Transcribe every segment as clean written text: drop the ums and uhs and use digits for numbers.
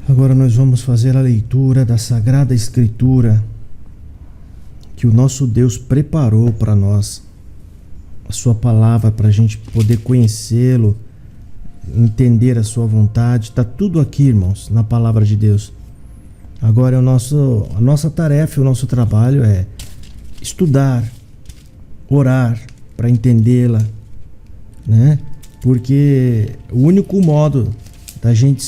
Agora nós vamos fazer a leitura da Sagrada Escritura que o nosso Deus preparou para nós, a sua palavra, para a gente poder conhecê-lo, entender a sua vontade. Está tudo aqui, irmãos, na palavra de Deus. Agora a nossa tarefa, o nosso trabalho é estudar, orar para entendê-la, né? Porque o único modo da gente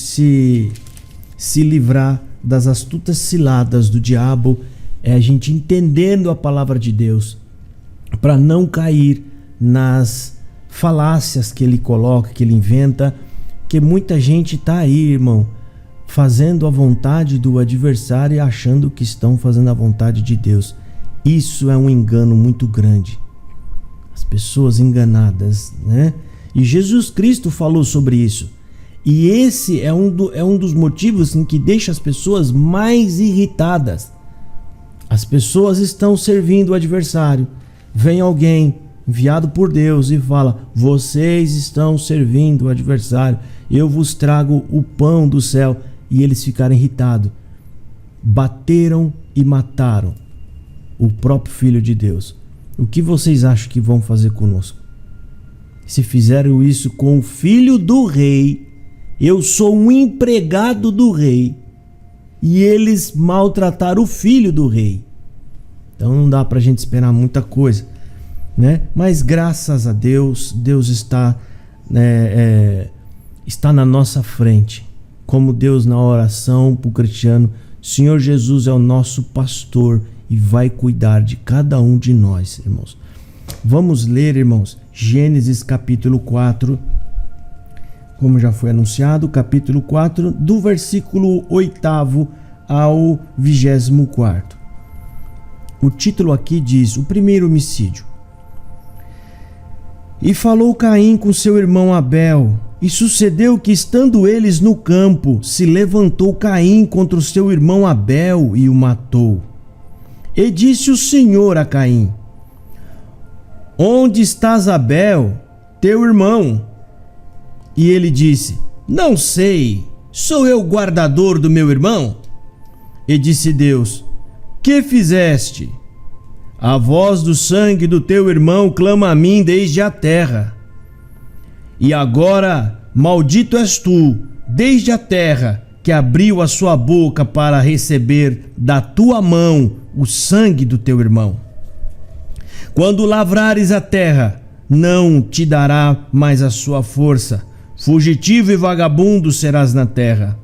se livrar das astutas ciladas do diabo é a gente entendendo a palavra de Deus, para não cair nas falácias que ele coloca, que ele inventa, que muita gente está aí, irmão, fazendo a vontade do adversário e achando que estão fazendo a vontade de Deus. Isso é um engano muito grande. As pessoas enganadas, né? E Jesus Cristo falou sobre isso. E esse é um dos motivos em que deixa as pessoas mais irritadas. As pessoas estão servindo o adversário. Vem alguém enviado por Deus e fala: vocês estão servindo o adversário, eu vos trago o pão do céu. E eles ficaram irritados. Bateram e mataram o próprio Filho de Deus. O que vocês acham que vão fazer conosco? Se fizeram isso com o Filho do Rei, eu sou um empregado do Rei, e eles maltrataram o Filho do Rei. Então não dá pra gente esperar muita coisa, né? Mas graças a Deus, Deus está na nossa frente. Como Deus na oração para o cristiano, Senhor Jesus é o nosso pastor e vai cuidar de cada um de nós, irmãos. Vamos ler, irmãos, Gênesis capítulo 4, como já foi anunciado, capítulo 4, do versículo 8º ao 24º. O título aqui diz: o primeiro homicídio. E falou Caim com seu irmão Abel, e sucedeu que, estando eles no campo, se levantou Caim contra o seu irmão Abel e o matou. E disse o Senhor a Caim: onde estás, Abel, teu irmão? E ele disse: não sei, sou eu guardador do meu irmão? E disse Deus: que fizeste? A voz do sangue do teu irmão clama a mim desde a terra. E agora, maldito és tu, desde a terra, que abriu a sua boca para receber da tua mão o sangue do teu irmão. Quando lavrares a terra, não te dará mais a sua força. Fugitivo e vagabundo serás na terra.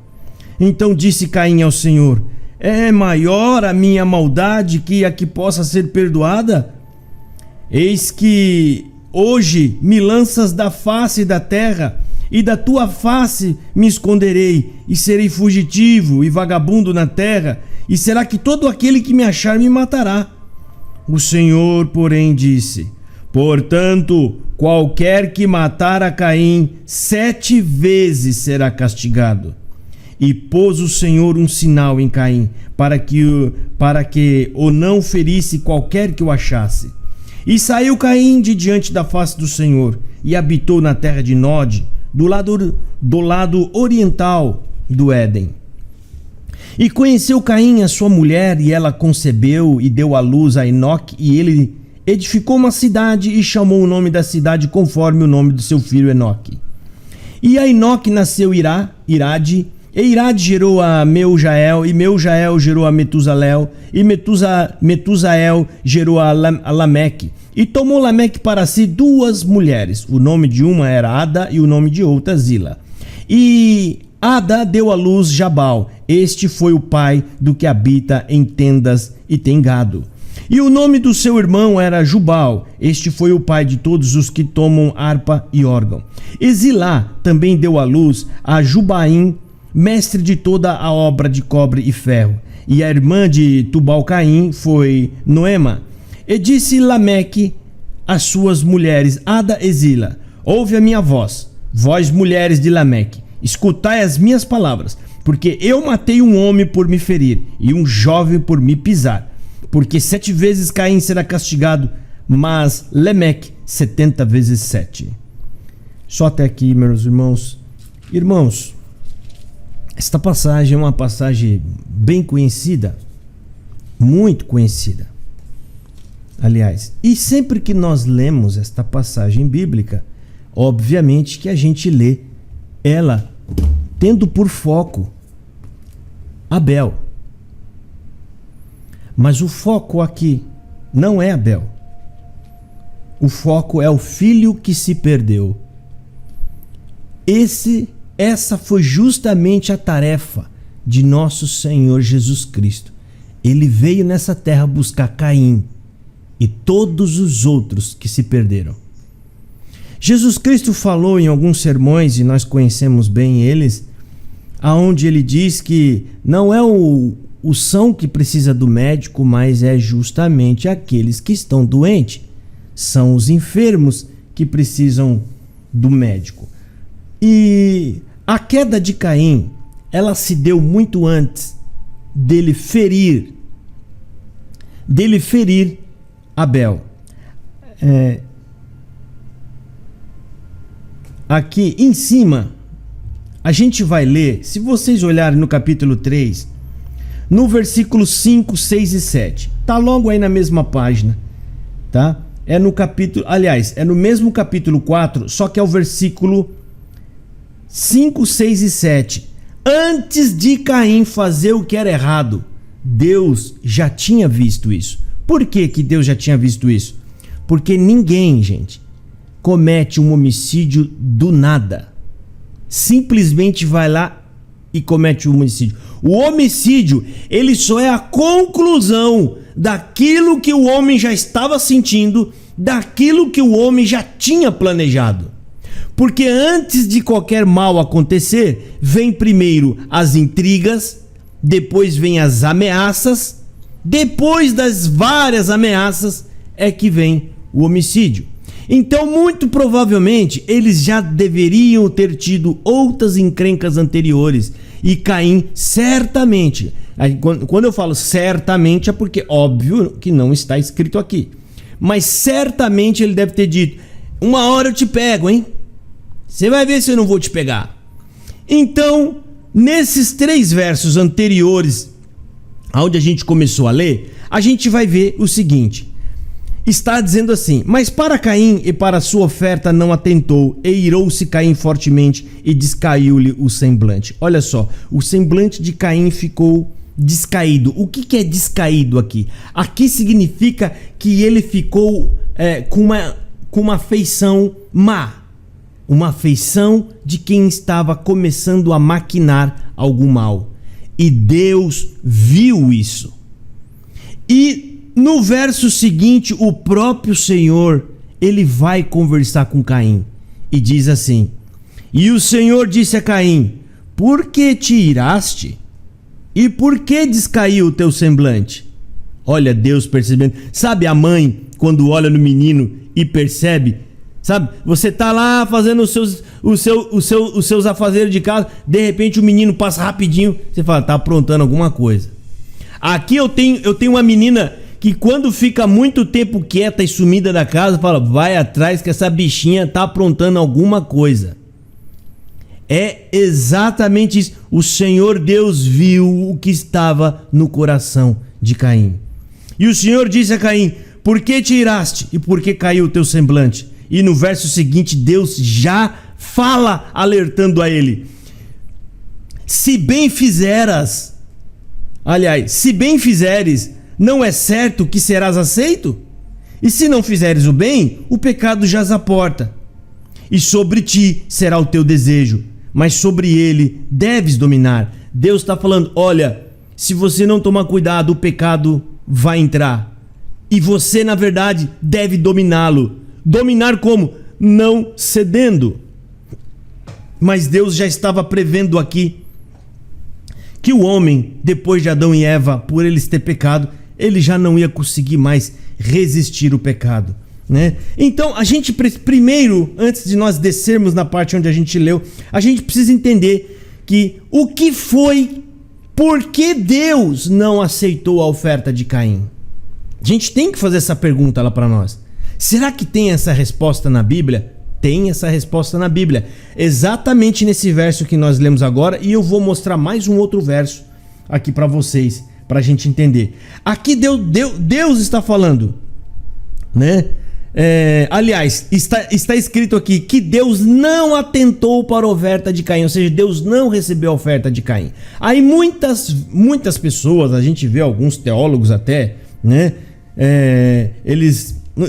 Então disse Caim ao Senhor: é maior a minha maldade que a que possa ser perdoada? Eis que hoje me lanças da face da terra, e da tua face me esconderei, e serei fugitivo e vagabundo na terra, e será que todo aquele que me achar me matará? O Senhor, porém, disse: portanto, qualquer que matar a Caim 7 vezes será castigado. E pôs o Senhor um sinal em Caim, para que o não ferisse qualquer que o achasse. E saiu Caim de diante da face do Senhor, e habitou na terra de Nod, do lado oriental do Éden. E conheceu Caim a sua mulher, e ela concebeu e deu à luz a Enoque, e ele edificou uma cidade e chamou o nome da cidade conforme o nome do seu filho Enoque. E a Enoque nasceu Irade, e Irade gerou a Meujael, e Meujael gerou a Metusalel, e Metusael gerou a Lameque. E tomou Lameque para si 2 mulheres. O nome de uma era Ada e o nome de outra Zila. E Ada deu à luz Jabal. Este foi o pai do que habita em tendas e tem gado. E o nome do seu irmão era Jubal. Este foi o pai de todos os que tomam harpa e órgão. E Zilá também deu à luz a Jubaim, mestre de toda a obra de cobre e ferro. E a irmã de Tubal-Caim foi Noema. E disse Lameque às suas mulheres, Ada e Zila: ouve a minha voz, vós mulheres de Lameque, escutai as minhas palavras, porque eu matei um homem por me ferir, e um jovem por me pisar. Porque 7 vezes Caim será castigado, mas Lameque 70 vezes 7. Só até aqui, meus irmãos. Irmãos, Esta passagem é uma passagem bem conhecida, muito conhecida. Aliás, e sempre que nós lemos esta passagem bíblica, obviamente que a gente lê ela tendo por foco Abel. Mas o foco aqui não é Abel. O foco é o filho que se perdeu. Essa foi justamente a tarefa de nosso Senhor Jesus Cristo. Ele veio nessa terra buscar Caim e todos os outros que se perderam. Jesus Cristo falou em alguns sermões, e nós conhecemos bem eles, aonde ele diz que não é o são que precisa do médico, mas é justamente aqueles que estão doentes. São os enfermos que precisam do médico. E a queda de Caim, ela se deu muito antes dele ferir Abel. Aqui em cima, a gente vai ler, se vocês olharem no capítulo 3, no versículo 5, 6 e 7. Tá logo aí na mesma página, tá? É no capítulo, aliás, é no mesmo capítulo 4, só que é o versículo 5, 6 e 7. Antes de Caim fazer o que era errado, Deus já tinha visto isso. Por que que Deus já tinha visto isso? Porque ninguém, gente, comete um homicídio do nada. Simplesmente vai lá e comete um homicídio. O homicídio, ele só é a conclusão daquilo que o homem já estava sentindo, daquilo que o homem já tinha planejado. Porque antes de qualquer mal acontecer, vem primeiro as intrigas, depois vem as ameaças, depois das várias ameaças é que vem o homicídio. Então, muito provavelmente, eles já deveriam ter tido outras encrencas anteriores. E Caim, certamente, quando eu falo certamente é porque óbvio que não está escrito aqui. Mas certamente ele deve ter dito: uma hora eu te pego, hein? Você vai ver se eu não vou te pegar. Então, nesses 3 versos anteriores, onde a gente começou a ler, a gente vai ver o seguinte. Está dizendo assim: mas para Caim e para sua oferta não atentou, e irou-se Caim fortemente e descaiu-lhe o semblante. Olha só, o semblante de Caim ficou descaído. O que é descaído aqui? Aqui significa que ele ficou com uma feição má. Uma feição de quem estava começando a maquinar algo mal. E Deus viu isso. E no verso seguinte, o próprio Senhor, ele vai conversar com Caim. E diz assim: e o Senhor disse a Caim: por que te iraste? E por que descaiu o teu semblante? Olha Deus percebendo. Sabe a mãe quando olha no menino e percebe? Sabe, você tá lá fazendo os seus afazeres de casa, de repente o menino passa rapidinho, você fala, tá aprontando alguma coisa. Aqui eu tenho uma menina que quando fica muito tempo quieta e sumida da casa, fala, vai atrás que essa bichinha tá aprontando alguma coisa. É exatamente isso. O Senhor Deus viu o que estava no coração de Caim. E o Senhor disse a Caim: por que te iraste e por que caiu o teu semblante? E no verso seguinte, Deus já fala, alertando a ele: se bem fizeres, não é certo que serás aceito? E se não fizeres o bem, o pecado jaz à porta. E sobre ti será o teu desejo, mas sobre ele deves dominar. Deus está falando: olha, se você não tomar cuidado, o pecado vai entrar. E você, na verdade, deve dominá-lo. Dominar como? Não cedendo. Mas Deus já estava prevendo aqui que o homem, depois de Adão e Eva, por eles ter pecado, ele já não ia conseguir mais resistir o pecado, né? Então, a gente primeiro, antes de nós descermos na parte onde a gente leu, a gente precisa entender que o que foi, por que Deus não aceitou a oferta de Caim? A gente tem que fazer essa pergunta lá para nós. Será que tem essa resposta na Bíblia? Tem essa resposta na Bíblia, exatamente nesse verso que nós lemos agora, e eu vou mostrar mais um outro verso aqui para vocês, para a gente entender. Aqui Deus está falando, né? Aliás, está escrito aqui que Deus não atentou para a oferta de Caim, ou seja, Deus não recebeu a oferta de Caim. Aí muitas pessoas, a gente vê alguns teólogos até, né?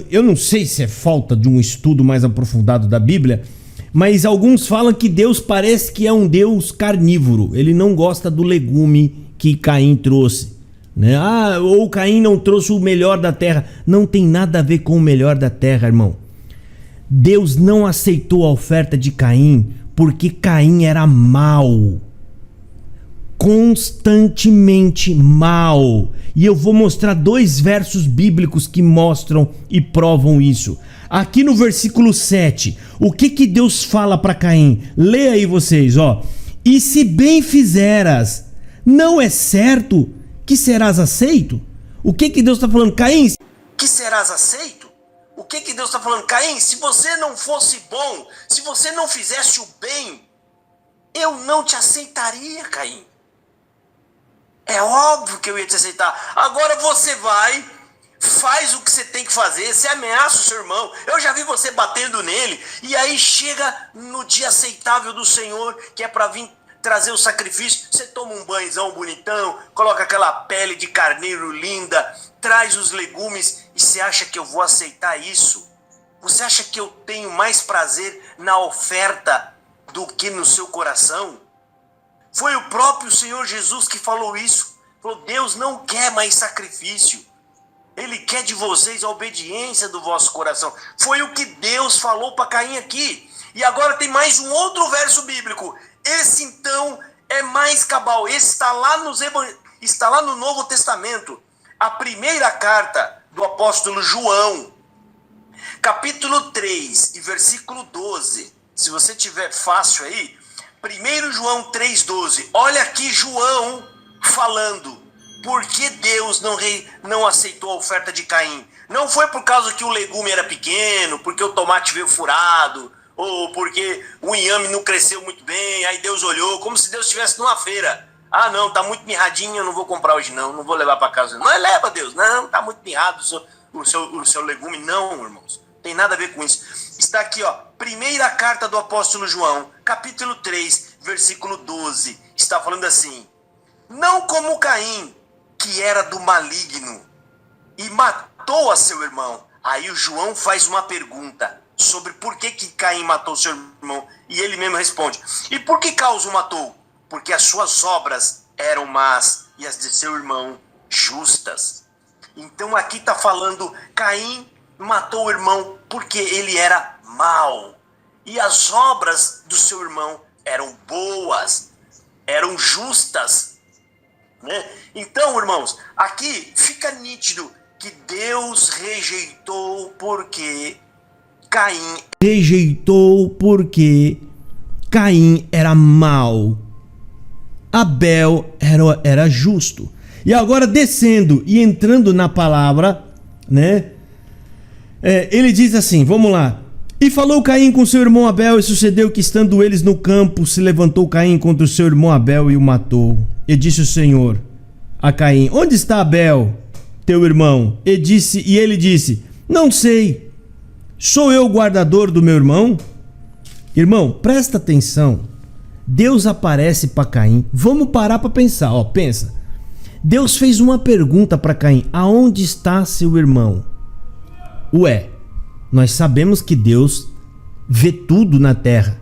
Eu não sei se é falta de um estudo mais aprofundado da Bíblia, mas alguns falam que Deus parece que é um Deus carnívoro. Ele não gosta do legume que Caim trouxe, né? Ou Caim não trouxe o melhor da terra. Não tem nada a ver com o melhor da terra, irmão. Deus não aceitou a oferta de Caim porque Caim era mau, constantemente mal. E eu vou mostrar 2 versos bíblicos que mostram e provam isso. Aqui no versículo 7, o que Deus fala para Caim? Lê aí vocês, ó. E se bem fizeras, não é certo que serás aceito? O que Deus está falando? Caim, que serás aceito? O que Deus está falando? Caim, se você não fosse bom, se você não fizesse o bem, eu não te aceitaria, Caim. É óbvio que eu ia te aceitar. Agora você vai, faz o que você tem que fazer, você ameaça o seu irmão. Eu já vi você batendo nele. E aí chega no dia aceitável do Senhor, que é para vir trazer o sacrifício. Você toma um banhozão bonitão, coloca aquela pele de carneiro linda, traz os legumes. E você acha que eu vou aceitar isso? Você acha que eu tenho mais prazer na oferta do que no seu coração? Foi o próprio Senhor Jesus que falou isso. Falou, Deus não quer mais sacrifício. Ele quer de vocês a obediência do vosso coração. Foi o que Deus falou para Caim aqui. E agora tem mais um outro verso bíblico. Esse então é mais cabal. Esse está lá no Novo Testamento. A primeira carta do apóstolo João, capítulo 3 e versículo 12. Se você tiver fácil aí, 1 João 3,12, olha aqui João falando, por que Deus não aceitou a oferta de Caim? Não foi por causa que o legume era pequeno, porque o tomate veio furado, ou porque o inhame não cresceu muito bem, aí Deus olhou, como se Deus estivesse numa feira. Ah não, tá muito mirradinho, eu não vou comprar hoje não vou levar para casa. Não, leva Deus, não, tá muito mirrado o seu legume. Não, irmãos, tem nada a ver com isso. Está aqui, ó, primeira carta do apóstolo João, capítulo 3, versículo 12. Está falando assim, não como Caim, que era do maligno e matou a seu irmão. Aí o João faz uma pergunta sobre por que Caim matou seu irmão. E ele mesmo responde, e por que causa o matou? Porque as suas obras eram más e as de seu irmão justas. Então aqui está falando, Caim matou o irmão porque ele era mau. E as obras do seu irmão eram boas, eram justas, né? Então, irmãos, aqui fica nítido que Deus rejeitou porque Caim era mau. Abel era justo. E agora descendo e entrando na palavra, né? Ele diz assim, vamos lá. E falou Caim com seu irmão Abel, e sucedeu que, estando eles no campo, se levantou Caim contra o seu irmão Abel e o matou. E disse o Senhor a Caim, onde está Abel, teu irmão? E ele disse, não sei, sou eu o guardador do meu irmão? Irmão, presta atenção. Deus aparece para Caim. Vamos parar para pensar, ó, pensa. Deus fez uma pergunta para Caim, aonde está seu irmão? Ué, nós sabemos que Deus vê tudo na terra.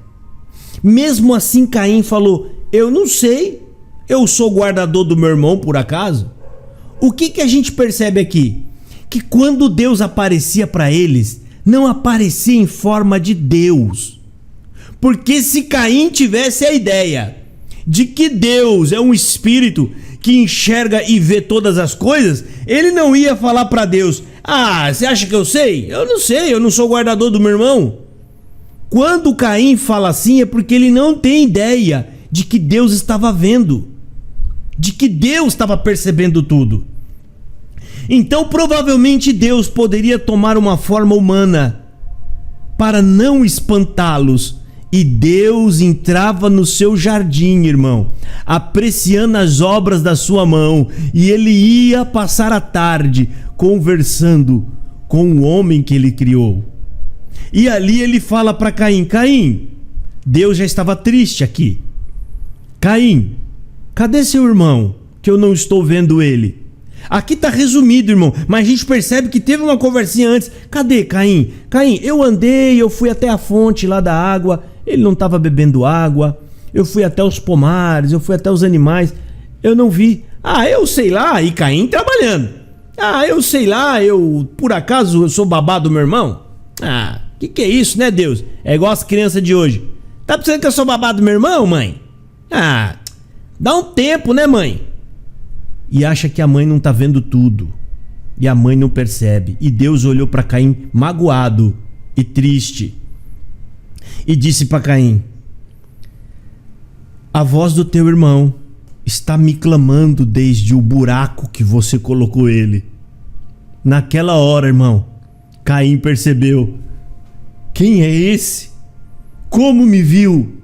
Mesmo assim, Caim falou, eu não sei, eu sou guardador do meu irmão por acaso? O que a gente percebe aqui? Que quando Deus aparecia para eles, não aparecia em forma de Deus. Porque se Caim tivesse a ideia de que Deus é um espírito que enxerga e vê todas as coisas, ele não ia falar para Deus, ah, você acha que eu sei? Eu não sei, eu não sou guardador do meu irmão. Quando Caim fala assim é porque ele não tem ideia de que Deus estava vendo, de que Deus estava percebendo tudo. Então provavelmente Deus poderia tomar uma forma humana para não espantá-los. E Deus entrava no seu jardim, irmão, apreciando as obras da sua mão, e ele ia passar a tarde conversando com o homem que ele criou. E ali ele fala para Caim: Caim, Deus já estava triste aqui. Caim, cadê seu irmão? Que eu não estou vendo ele. Aqui está resumido, irmão, mas a gente percebe que teve uma conversinha antes. Cadê Caim? Caim, eu andei, eu fui até a fonte lá da água, ele não estava bebendo água. Eu fui até os pomares, eu fui até os animais, eu não vi. Eu sei lá, e Caim trabalhando. Eu sei lá, por acaso eu sou babá do meu irmão? Que é isso, né, Deus? É igual as crianças de hoje. Tá pensando que eu sou babá do meu irmão, mãe? Dá um tempo, né, mãe? E acha que a mãe não tá vendo tudo. E a mãe não percebe. E Deus olhou para Caim magoado e triste. E disse para Caim: a voz do teu irmão está me clamando desde o buraco que você colocou ele. Naquela hora, irmão, Caim percebeu: quem é esse? Como me viu?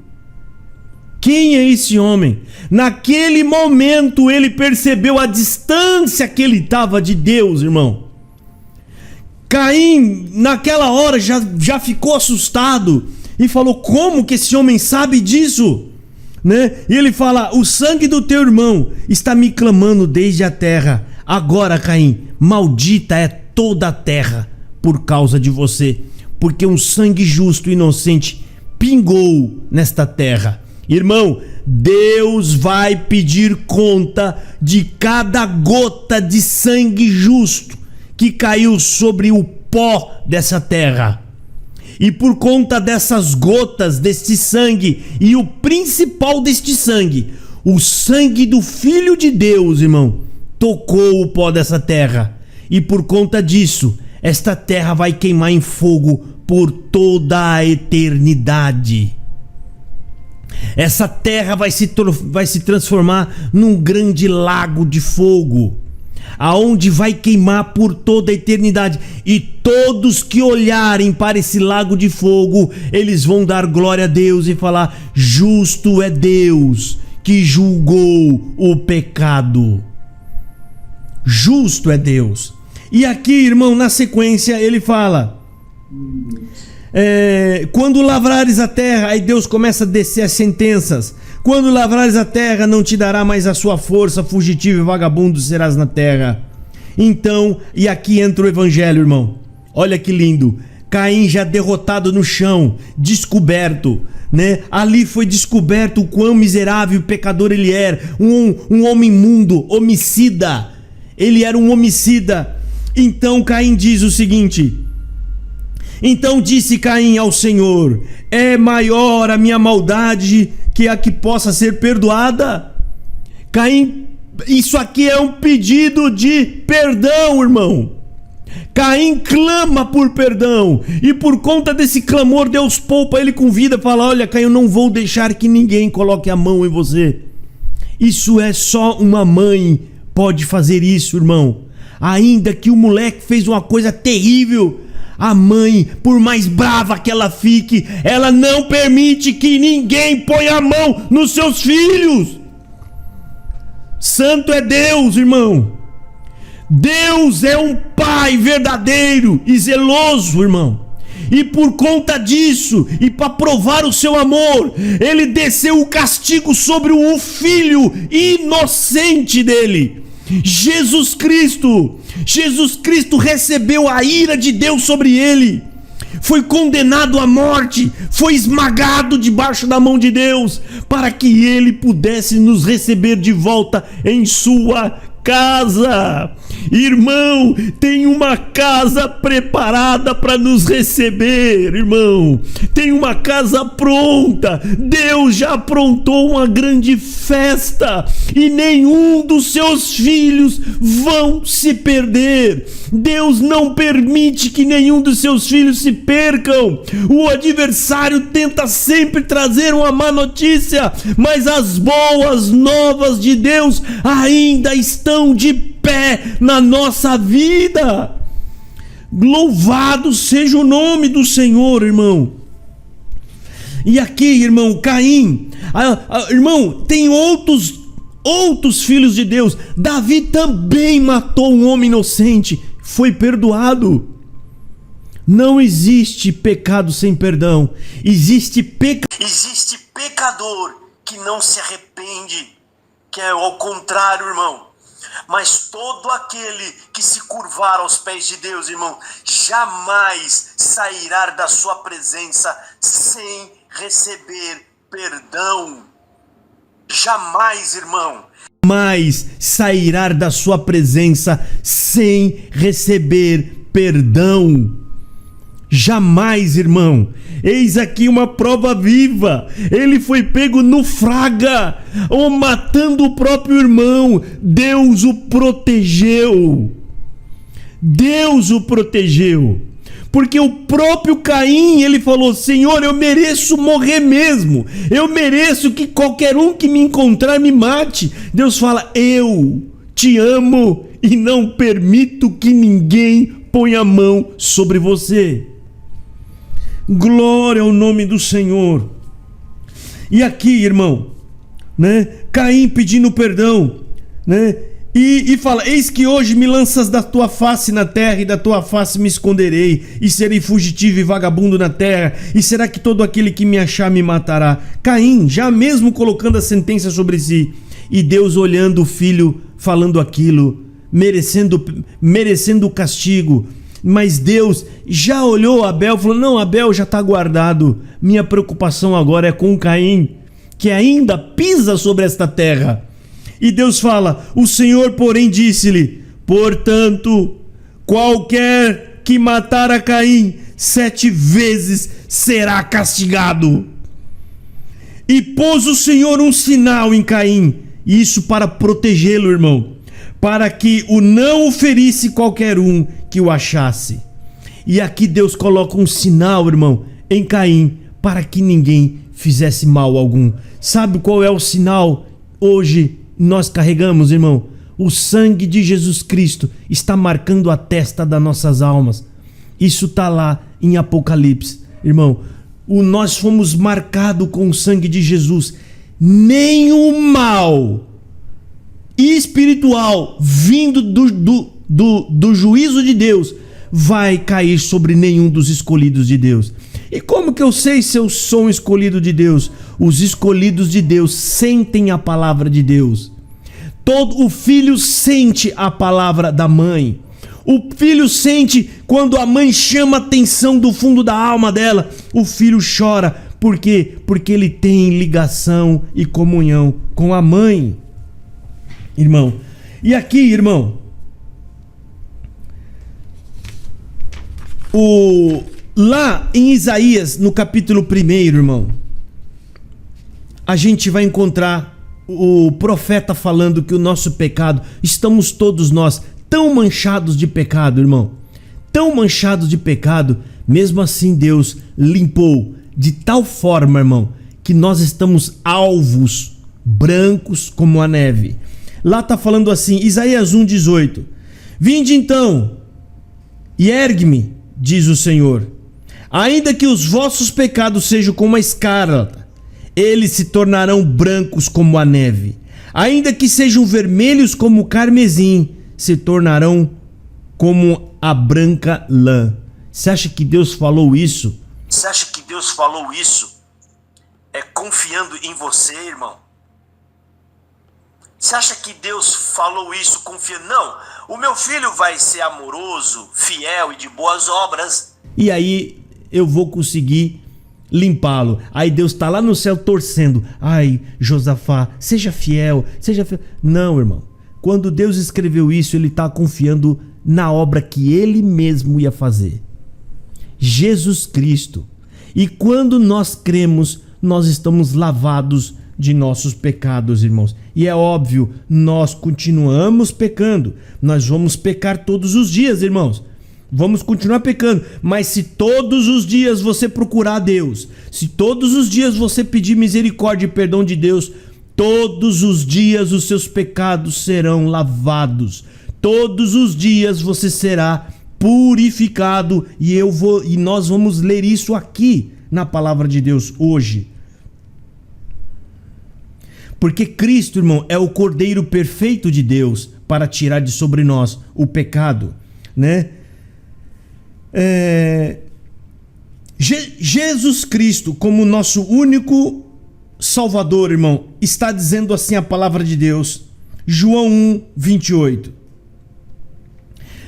Quem é esse homem? Naquele momento ele percebeu a distância que ele estava de Deus, irmão. Caim, naquela hora, já ficou assustado e falou: como que esse homem sabe disso? Né? E ele fala: o sangue do teu irmão está me clamando desde a terra. Agora, Caim, maldita é toda a terra por causa de você, porque um sangue justo e inocente pingou nesta terra. Irmão, Deus vai pedir conta de cada gota de sangue justo que caiu sobre o pó dessa terra. E por conta dessas gotas deste sangue, e o principal deste sangue, o sangue do Filho de Deus, irmão, tocou o pó dessa terra. E por conta disso, esta terra vai queimar em fogo por toda a eternidade. Essa terra vai se transformar num grande lago de fogo, aonde vai queimar por toda a eternidade. E todos que olharem para esse lago de fogo, eles vão dar glória a Deus e falar: justo é Deus que julgou o pecado. Justo é Deus. E aqui, irmão, na sequência ele fala: quando lavrares a terra, aí Deus começa a descer as sentenças. Quando lavrares a terra, não te dará mais a sua força, fugitivo e vagabundo serás na terra. Então, e aqui entra o evangelho, irmão. Olha que lindo. Caim já derrotado no chão, descoberto, né? Ali foi descoberto o quão miserável e pecador ele era. Um homem imundo, homicida. Ele era um homicida. Então Caim diz o seguinte: então disse Caim ao Senhor: é maior a minha maldade que a que possa ser perdoada? Caim, isso aqui é um pedido de perdão, irmão. Caim clama por perdão, e por conta desse clamor, Deus poupa ele com vida. Fala: olha, Caim, eu não vou deixar que ninguém coloque a mão em você. Isso é só uma mãe pode fazer isso, irmão. Ainda que o moleque fez uma coisa terrível, a mãe, por mais brava que ela fique, ela não permite que ninguém ponha a mão nos seus filhos. Santo é Deus, irmão. Deus é um pai verdadeiro e zeloso, irmão. E por conta disso, e para provar o seu amor, ele desceu o castigo sobre o filho inocente dele, Jesus Cristo. Jesus Cristo recebeu a ira de Deus sobre ele, foi condenado à morte, foi esmagado debaixo da mão de Deus, para que ele pudesse nos receber de volta em sua casa. Irmão, tem uma casa preparada para nos receber, irmão. Tem uma casa pronta. Deus já aprontou uma grande festa e nenhum dos seus filhos vão se perder. Deus não permite que nenhum dos seus filhos se percam. O adversário tenta sempre trazer uma má notícia, mas as boas novas de Deus ainda estão de pé na nossa vida. Louvado seja o nome do Senhor, irmão. E aqui, irmão, Caim, irmão, tem outros filhos de Deus. Davi também matou um homem inocente, foi perdoado. Não existe pecado sem perdão. Existe pecador que não se arrepende, que é ao contrário, irmão. Mas todo aquele que se curvar aos pés de Deus, irmão, jamais sairá da sua presença sem receber perdão. Jamais, irmão. Jamais sairá da sua presença sem receber perdão. Jamais, irmão. Eis aqui uma prova viva. Ele foi pego no fraga, ou matando o próprio irmão. Deus o protegeu. Deus o protegeu. Porque o próprio Caim, ele falou: Senhor, eu mereço morrer mesmo. Eu mereço que qualquer um que me encontrar me mate. Deus fala: eu te amo e não permito que ninguém ponha a mão sobre você. Glória ao nome do Senhor. E aqui, irmão, né? Caim pedindo perdão, né? E fala: eis que hoje me lanças da tua face na terra, e da tua face me esconderei, e serei fugitivo e vagabundo na terra, e será que todo aquele que me achar me matará? Caim, já mesmo colocando a sentença sobre si, e Deus olhando o filho, falando aquilo, merecendo o castigo. Mas Deus já olhou Abel e falou: não, Abel já está guardado. Minha preocupação agora é com Caim, que ainda pisa sobre esta terra. E Deus fala: o Senhor, porém, disse-lhe: portanto, qualquer que matar a Caim 7 vezes será castigado. E pôs o Senhor um sinal em Caim, isso para protegê-lo, irmão, para que o não o ferisse qualquer um que o achasse. E aqui Deus coloca um sinal, irmão, em Caim, para que ninguém fizesse mal algum. Sabe qual é o sinal? Hoje nós carregamos, irmão, o sangue de Jesus Cristo está marcando a testa das nossas almas. Isso está lá em Apocalipse, irmão. Nós fomos marcados com o sangue de Jesus. Nenhum mal espiritual vindo do juízo de Deus vai cair sobre nenhum dos escolhidos de Deus. E como que eu sei se eu sou um escolhido de Deus? Os escolhidos de Deus sentem a palavra de Deus. O filho sente a palavra da mãe. O filho sente quando a mãe chama a atenção do fundo da alma dela. O filho chora. Por quê? Porque ele tem ligação e comunhão com a mãe. Irmão, e aqui, irmão, lá em Isaías, no capítulo 1, irmão, a gente vai encontrar o profeta falando que o nosso pecado, estamos todos nós tão manchados de pecado, irmão, tão manchados de pecado, mesmo assim Deus limpou de tal forma, irmão, que nós estamos alvos, brancos como a neve. Lá está falando assim, Isaías 1,18: vinde então e ergue-me, diz o Senhor, ainda que os vossos pecados sejam como a escarlata, eles se tornarão brancos como a neve, ainda que sejam vermelhos como o carmesim, se tornarão como a branca lã. Você acha que Deus falou isso? Você acha que Deus falou isso confiando em você, irmão? Você acha que Deus falou isso confiando? Não, o meu filho vai ser amoroso, fiel e de boas obras, e aí eu vou conseguir limpá-lo. Aí Deus está lá no céu torcendo: ai, Josafá, seja fiel, seja fiel. Não, irmão, quando Deus escreveu isso, ele está confiando na obra que ele mesmo ia fazer, Jesus Cristo. E quando nós cremos, nós estamos lavados de nossos pecados, irmãos. E é óbvio, nós continuamos pecando. Nós vamos pecar todos os dias, irmãos. Vamos continuar pecando. Mas se todos os dias você procurar Deus, se todos os dias você pedir misericórdia e perdão de Deus, todos os dias os seus pecados serão lavados. Todos os dias você será purificado, e nós vamos ler isso aqui na palavra de Deus hoje. Porque Cristo, irmão, é o Cordeiro perfeito de Deus para tirar de sobre nós o pecado, né? Jesus Cristo, como nosso único Salvador, irmão, está dizendo assim a palavra de Deus, João 1, 28.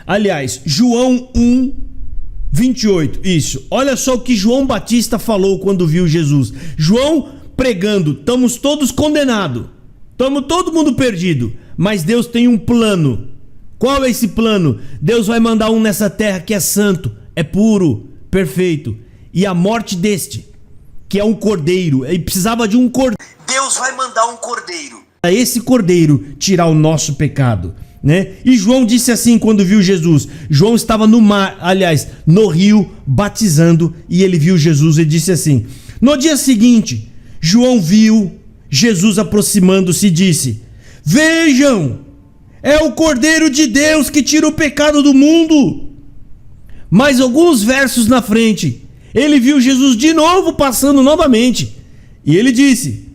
Aliás, João 1, 28, isso. Olha só o que João Batista falou quando viu Jesus. João pregando, estamos todos condenados, estamos todo mundo perdido, mas Deus tem um plano. Qual é esse plano? Deus vai mandar um nessa terra que é santo, é puro, perfeito. E a morte deste, que é um cordeiro, ele precisava de um cordeiro. Deus vai mandar um cordeiro. A esse cordeiro tirar o nosso pecado, né? E João disse assim quando viu Jesus. João estava no mar, aliás, no rio, batizando, e ele viu Jesus e disse assim. No dia seguinte, João viu Jesus aproximando-se e disse: vejam, é o Cordeiro de Deus que tira o pecado do mundo. Mas alguns versos na frente, ele viu Jesus de novo passando novamente. E ele disse,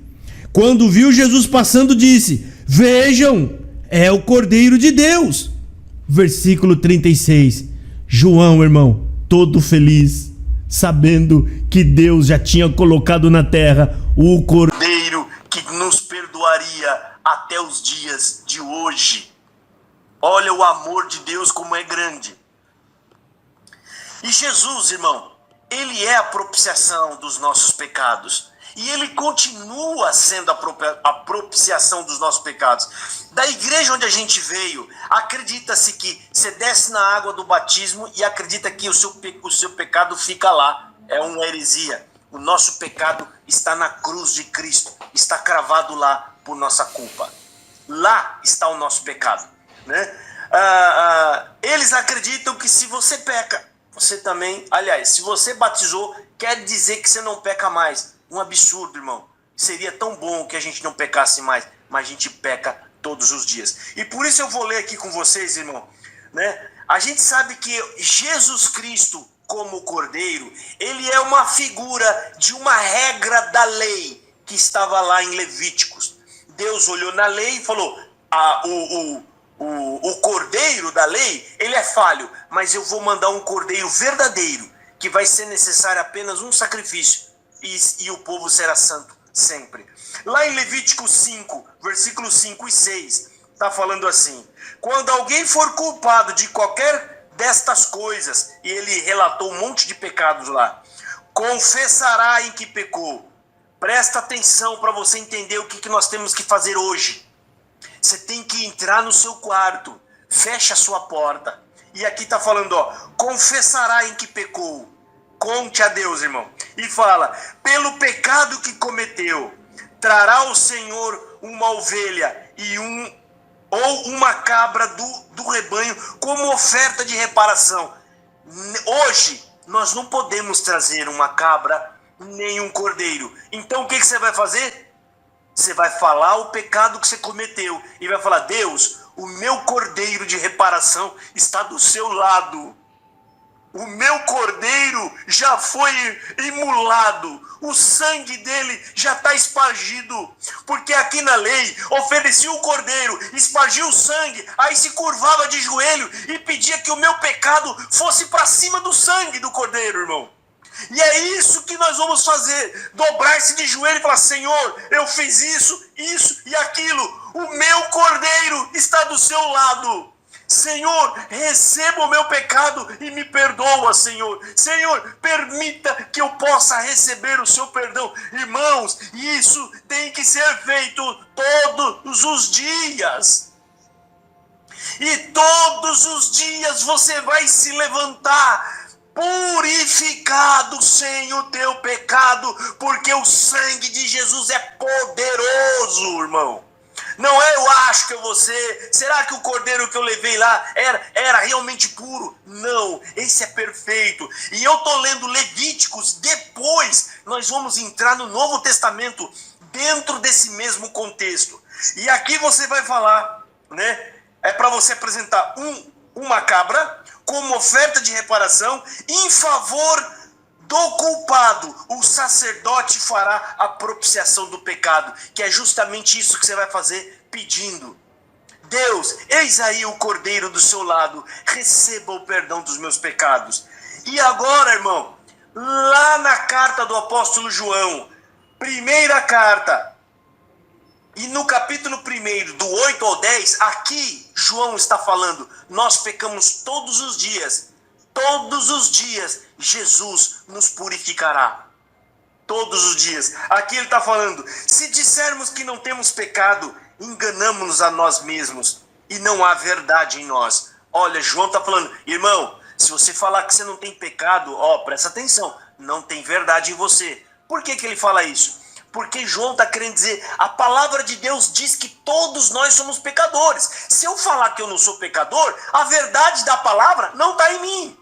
quando viu Jesus passando, disse: vejam, é o Cordeiro de Deus. Versículo 36. João, irmão, todo feliz, sabendo que Deus já tinha colocado na terra o Cordeiro que nos perdoaria até os dias de hoje. Olha o amor de Deus como é grande. E Jesus, irmão, ele é a propiciação dos nossos pecados. E ele continua sendo a propiciação dos nossos pecados. Da igreja onde a gente veio, acredita-se que você desce na água do batismo e acredita que o seu pecado fica lá. É uma heresia. O nosso pecado está na cruz de Cristo. Está cravado lá por nossa culpa. Lá está o nosso pecado, né? Eles acreditam que se você peca, você também... Aliás, se você batizou, quer dizer que você não peca mais. Um absurdo, irmão. Seria tão bom que a gente não pecasse mais, mas a gente peca todos os dias. E por isso eu vou ler aqui com vocês, irmão, né? A gente sabe que Jesus Cristo, como Cordeiro, ele é uma figura de uma regra da lei que estava lá em Levíticos. Deus olhou na lei e falou: o cordeiro da lei, ele é falho, mas eu vou mandar um cordeiro verdadeiro, que vai ser necessário apenas um sacrifício, e o povo será santo sempre. Lá em Levítico 5, versículos 5 e 6, está falando assim: quando alguém for culpado de qualquer destas coisas, e ele relatou um monte de pecados lá, confessará em que pecou. Presta atenção para você entender o que nós temos que fazer hoje. Você tem que entrar no seu quarto, fecha a sua porta, e aqui está falando, ó, confessará em que pecou. Conte a Deus, irmão, e fala: pelo pecado que cometeu, trará o Senhor uma ovelha ou uma cabra do rebanho como oferta de reparação. Hoje nós não podemos trazer uma cabra nem um cordeiro. Então o que você vai fazer? Você vai falar o pecado que você cometeu e vai falar: Deus, o meu cordeiro de reparação está do seu lado. O meu cordeiro já foi imolado, o sangue dele já está espargido. Porque aqui na lei, oferecia o cordeiro, espargia o sangue, aí se curvava de joelho e pedia que o meu pecado fosse para cima do sangue do cordeiro, irmão. E é isso que nós vamos fazer, dobrar-se de joelho e falar: Senhor, eu fiz isso e aquilo, o meu cordeiro está do seu lado. Senhor, receba o meu pecado e me perdoa, Senhor. Senhor, permita que eu possa receber o seu perdão. Irmãos, isso tem que ser feito todos os dias. E todos os dias você vai se levantar purificado sem o teu pecado, porque o sangue de Jesus é poderoso, irmão. Não é eu acho que é você. Será que o cordeiro que eu levei lá era realmente puro? Não, esse é perfeito. E eu estou lendo Levíticos, depois nós vamos entrar no Novo Testamento, dentro desse mesmo contexto. E aqui você vai falar, né? É para você apresentar uma cabra como oferta de reparação, em favor do culpado, o sacerdote fará a propiciação do pecado, que é justamente isso que você vai fazer pedindo. Deus, eis aí o cordeiro do seu lado, receba o perdão dos meus pecados. E agora, irmão, lá na carta do apóstolo João, primeira carta, e no capítulo 1, do 8 ao 10, aqui João está falando, nós pecamos todos os dias Jesus nos purificará. Todos os dias. Aqui ele está falando, se dissermos que não temos pecado, enganamos-nos a nós mesmos e não há verdade em nós. Olha, João está falando, irmão, se você falar que você não tem pecado, presta atenção, não tem verdade em você. Por que ele fala isso? Porque João está querendo dizer, a palavra de Deus diz que todos nós somos pecadores. Se eu falar que eu não sou pecador, a verdade da palavra não está em mim.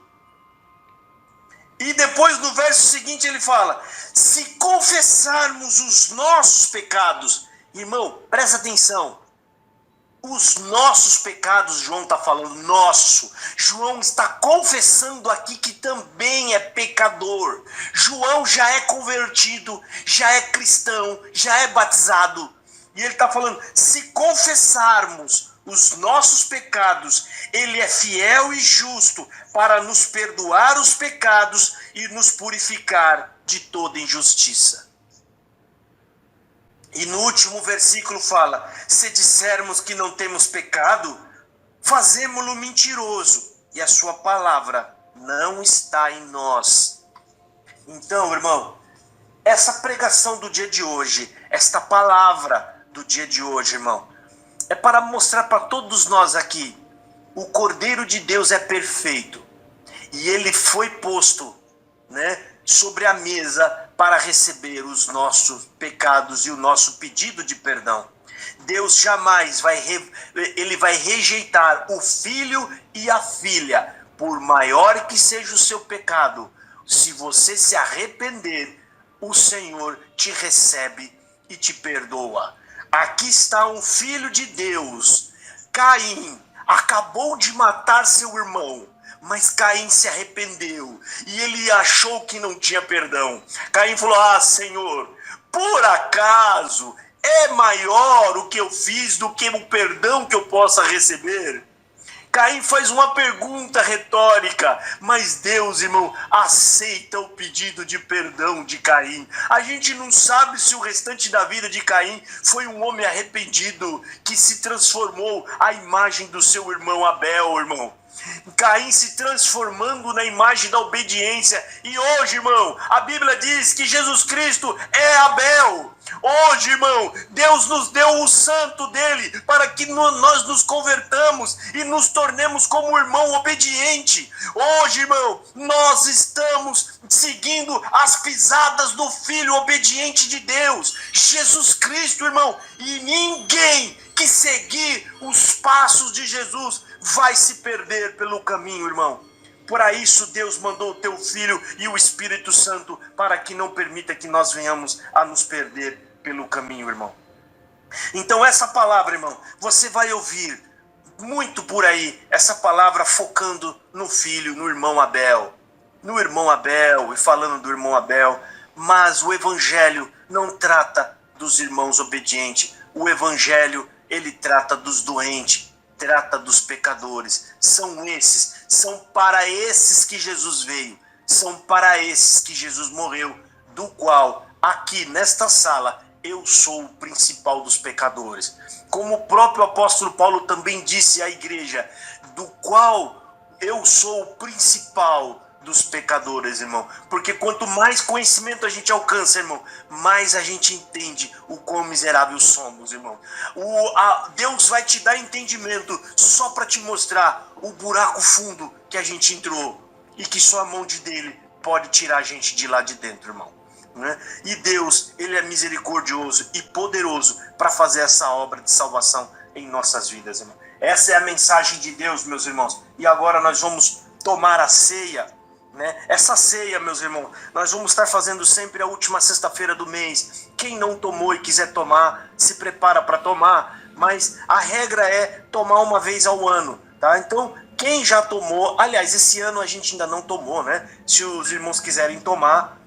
E depois no verso seguinte ele fala, se confessarmos os nossos pecados, irmão, presta atenção, os nossos pecados, João está falando, João está confessando aqui que também é pecador. João já é convertido, já é cristão, já é batizado. E ele está falando, se confessarmos os nossos pecados, ele é fiel e justo para nos perdoar os pecados e nos purificar de toda injustiça. E no último versículo fala, se dissermos que não temos pecado, fazemo-lo mentiroso, e a sua palavra não está em nós. Então, irmão, essa pregação do dia de hoje, esta palavra do dia de hoje, irmão, é para mostrar para todos nós aqui, o Cordeiro de Deus é perfeito, e ele foi posto, sobre a mesa para receber os nossos pecados e o nosso pedido de perdão. Deus jamais vai rejeitar o filho e a filha, por maior que seja o seu pecado. Se você se arrepender, o Senhor te recebe e te perdoa. Aqui está um filho de Deus. Caim acabou de matar seu irmão, mas Caim se arrependeu e ele achou que não tinha perdão. Caim falou, Senhor, por acaso é maior o que eu fiz do que o perdão que eu possa receber? Caim faz uma pergunta retórica, mas Deus, irmão, aceita o pedido de perdão de Caim. A gente não sabe se o restante da vida de Caim foi um homem arrependido que se transformou à imagem do seu irmão Abel, irmão. Caim se transformando na imagem da obediência. E hoje, irmão, a Bíblia diz que Jesus Cristo é Abel. Hoje, irmão, Deus nos deu o santo dele para que nós nos convertamos e nos tornemos como irmão obediente. Hoje, irmão, nós estamos seguindo as pisadas do Filho obediente de Deus, Jesus Cristo, irmão. E ninguém que seguir os passos de Jesus vai se perder pelo caminho, irmão. Para isso Deus mandou o teu Filho e o Espírito Santo para que não permita que nós venhamos a nos perder pelo caminho, irmão. Então essa palavra, irmão, você vai ouvir muito por aí, essa palavra focando no filho, no irmão Abel. No irmão Abel e falando do irmão Abel, mas o Evangelho não trata dos irmãos obedientes. O Evangelho, ele trata dos doentes, trata dos pecadores. São para esses que Jesus veio, são para esses que Jesus morreu, do qual, aqui nesta sala, eu sou o principal dos pecadores. Como o próprio apóstolo Paulo também disse à igreja, do qual eu sou o principal dos pecadores, irmão. Porque quanto mais conhecimento a gente alcança, irmão, mais a gente entende o quão miserável somos, irmão. Deus vai te dar entendimento só para te mostrar o buraco fundo que a gente entrou e que só a mão dele pode tirar a gente de lá de dentro, irmão. E Deus, ele é misericordioso e poderoso para fazer essa obra de salvação em nossas vidas, irmão. Essa é a mensagem de Deus, meus irmãos. E agora nós vamos tomar a ceia. Essa ceia, meus irmãos, nós vamos estar fazendo sempre a última sexta-feira do mês. Quem não tomou e quiser tomar, se prepara para tomar, mas a regra é tomar uma vez ao ano, tá? Então, Quem já tomou, aliás, esse ano a gente ainda não tomou, né? Se os irmãos quiserem tomar,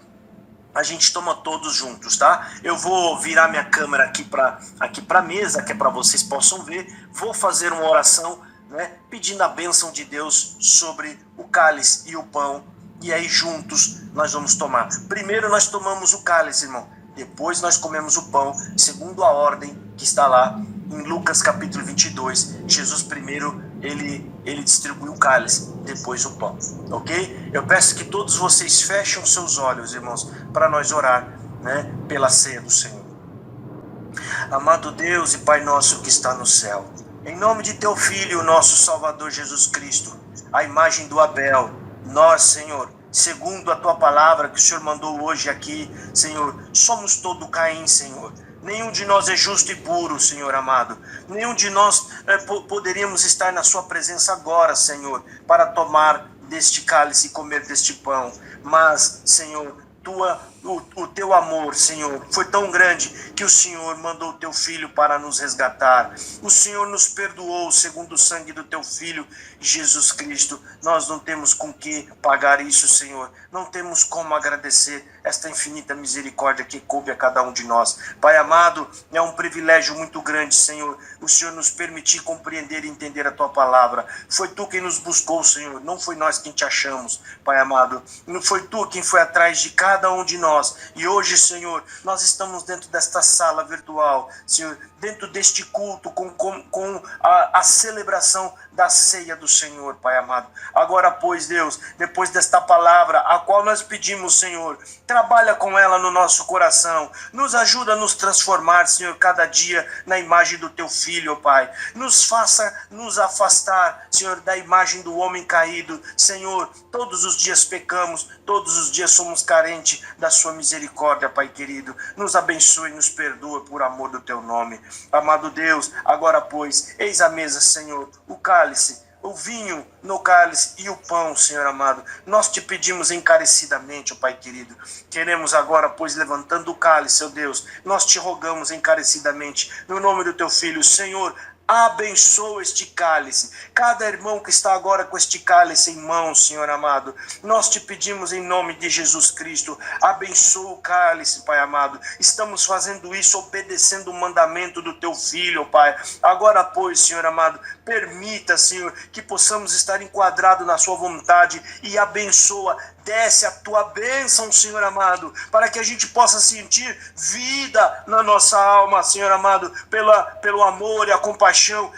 a gente toma todos juntos, tá? Eu vou virar minha câmera aqui para a mesa, que é para vocês possam ver. Vou fazer uma oração, né, pedindo a bênção de Deus sobre o cálice e o pão. E aí juntos nós vamos tomar. Primeiro nós tomamos o cálice, irmão. Depois nós comemos o pão, segundo a ordem que está lá em Lucas capítulo 22. Jesus primeiro, ele distribuiu o cálice, depois o pão, ok? Eu peço que todos vocês fechem os seus olhos, irmãos, para nós orar, né, pela ceia do Senhor. Amado Deus e Pai nosso que está no céu, em nome de teu Filho, nosso Salvador Jesus Cristo, a imagem do Abel, nós, Senhor, segundo a tua palavra que o Senhor mandou hoje aqui, Senhor, somos todo Caim, Senhor. Nenhum de nós é justo e puro, Senhor amado. Nenhum de nós poderíamos estar na sua presença agora, Senhor, para tomar deste cálice e comer deste pão. Mas, Senhor, o teu amor, Senhor, foi tão grande que o Senhor mandou o teu Filho para nos resgatar. O Senhor nos perdoou segundo o sangue do teu Filho, Jesus Cristo. Nós não temos com que pagar isso, Senhor. Não temos como agradecer esta infinita misericórdia que coube a cada um de nós. Pai amado, é um privilégio muito grande, Senhor, o Senhor nos permitir compreender e entender a tua palavra. Foi tu quem nos buscou, Senhor, não foi nós quem te achamos, Pai amado. Não foi tu quem foi atrás de cada um de nós. E hoje, Senhor, nós estamos dentro desta sala virtual, Senhor, dentro deste culto com a celebração da ceia do Senhor, Pai amado. Agora, pois, Deus, depois desta palavra, a qual nós pedimos, Senhor, trabalha com ela no nosso coração, nos ajuda a nos transformar, Senhor, cada dia na imagem do teu Filho, Pai. Nos faça nos afastar, Senhor, da imagem do homem caído. Senhor, todos os dias pecamos, todos os dias somos carentes da sua misericórdia, Pai querido. Nos abençoe e nos perdoa por amor do teu nome. Amado Deus, agora, pois, eis a mesa, Senhor, o cálice, o vinho no cálice e o pão, Senhor amado. Nós te pedimos encarecidamente, ó Pai querido. Queremos agora, pois, levantando o cálice, ó Deus, nós te rogamos encarecidamente, no nome do teu Filho, Senhor, abençoa este cálice, cada irmão que está agora com este cálice em mãos, Senhor amado, nós te pedimos em nome de Jesus Cristo, abençoa o cálice, Pai amado. Estamos fazendo isso obedecendo o mandamento do teu Filho, Pai. Agora, pois, Senhor amado, permita, Senhor, que possamos estar enquadrados na sua vontade e abençoa, desce a tua bênção, Senhor amado, para que a gente possa sentir vida na nossa alma, Senhor amado, pelo amor e a compaixão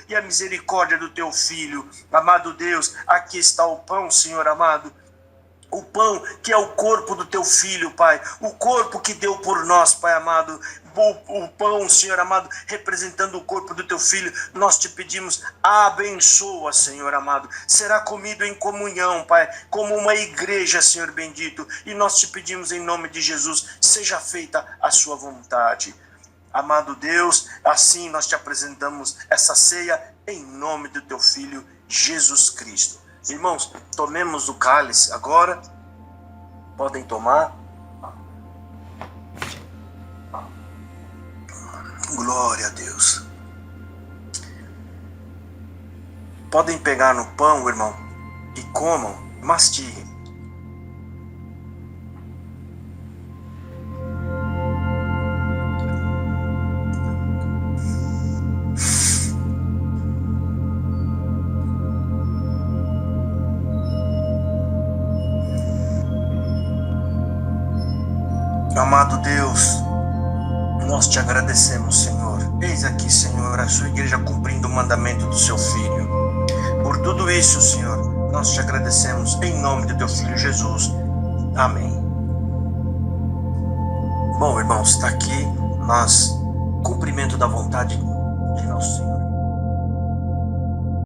e a misericórdia do teu Filho. Amado Deus, aqui está o pão, Senhor amado. O pão que é o corpo do teu Filho, Pai. O corpo que deu por nós, Pai amado. O pão, Senhor amado, representando o corpo do teu Filho. Nós te pedimos, abençoa, Senhor amado. Será comido em comunhão, Pai, como uma igreja, Senhor bendito. E nós te pedimos em nome de Jesus, seja feita a sua vontade. Amado Deus, assim nós te apresentamos essa ceia em nome do teu Filho, Jesus Cristo. Irmãos, tomemos o cálice agora. Podem tomar. Glória a Deus. Podem pegar no pão, irmão, e comam, mastiguem. Amado Deus, nós te agradecemos, Senhor. Eis aqui, Senhor, a sua igreja cumprindo o mandamento do seu Filho. Por tudo isso, Senhor, nós te agradecemos em nome do teu Filho Jesus. Amém. Bom, irmãos, está aqui cumprimento da vontade de nosso Senhor.